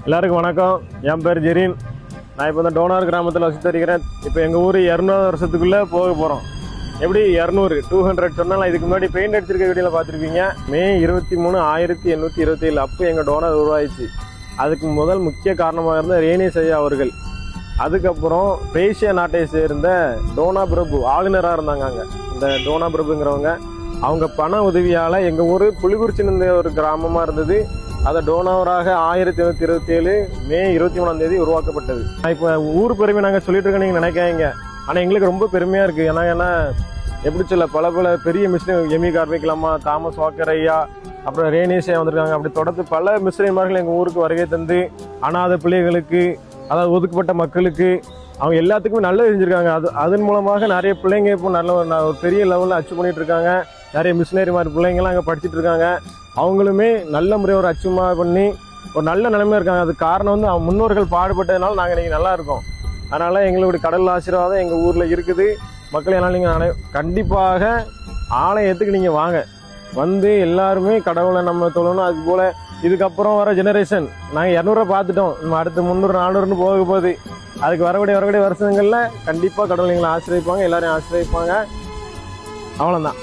எல்லாருக்கும் வணக்கம். என் பேர் ஜெரீன். நான் இப்போ டோனார் கிராமத்தில் வசித்து வருகிறேன். இப்போ எங்கள் ஊர் 200 வருஷத்துக்குள்ளே போக போகிறோம். எப்படி 200 சொன்னால் இதுக்கு முன்னாடி பெயிண்ட் அடிச்சிருக்க வீடியோவில் பார்த்துருப்பீங்க. மே 23, 1827 அப்போ எங்கள் டோனார் உருவாயிடுச்சு. அதுக்கு முதல் முக்கிய காரணமாக இருந்த ரேனிஸ் ஐயா அவர்கள். அதுக்கப்புறம் பேசிய நாட்டை சேர்ந்த டோனா பிரபு ஆளுநராக இருந்தாங்க. அங்கே இந்த டோனா பிரபுங்கிறவங்க அவங்க பண உதவியால் எங்கள் ஊர் புலிகுறிச்சின்னு ஒரு கிராமமாக இருந்தது. அதை டோனாவராக 1827 மே 23 உருவாக்கப்பட்டது. இப்போ ஊர் பெருமை நாங்கள் சொல்லிட்டு இருக்கோம் நீங்கள் நினைக்காதீங்க. ஆனால் எங்களுக்கு ரொம்ப பெருமையாக இருக்குது. ஏன்னா எப்படி சொல்ல, பல பெரிய மிஷின் எமி கார்மிக்கலாமா, தாமஸ் வாக்கர் ஐயா, அப்புறம் ரேனிஸ் ஐயா வந்திருக்காங்க. அப்படி தொடர்ந்து பல மிஷினரிமார்கள் எங்கள் ஊருக்கு வருகை தந்து அனாதை பிள்ளைகளுக்கு, அதாவது ஒதுக்கப்பட்ட மக்களுக்கு, அவங்க எல்லாத்துக்குமே நல்லது செஞ்சுருக்காங்க. அதன் மூலமாக நிறைய பிள்ளைங்க இப்போ நல்ல ஒரு பெரிய லெவலில் அச்சீவ் பண்ணிகிட்டு இருக்காங்க. நிறைய மிஷினரி மாதிரி பிள்ளைங்கள்லாம் அங்கே படிச்சுட்டு இருக்காங்க. அவங்களுமே நல்ல முறையை ஒரு அச்சீவ்மாக பண்ணி ஒரு நல்ல நிலைமையாக இருக்காங்க. அது காரணம் அவங்க முன்னோர்கள் பாடுபட்டதுனால நாங்கள் இன்றைக்கி நல்லா இருக்கோம். அதனால் எங்களுடைய கடல் ஆசீர்வாதம் எங்கள் ஊரில் இருக்குது. மக்கள் என்னால் நீங்கள் கண்டிப்பாக ஆலயத்துக்கு நீங்கள் வாங்க, வந்து எல்லாருமே கடவுளை நம்ம தொழணும். அதுபோல் இதுக்கப்புறம் வர ஜெனரேஷன் நாங்கள் 200 பார்த்துட்டோம். நம்ம அடுத்து 300, 400 போக போகுது. அதுக்கு வரக்கூடிய வருஷங்களில் கண்டிப்பாக கடவுள் எங்களை ஆசிரியப்பாங்க, எல்லாரையும் ஆசிரியப்பாங்க. அவ்வளோதான்.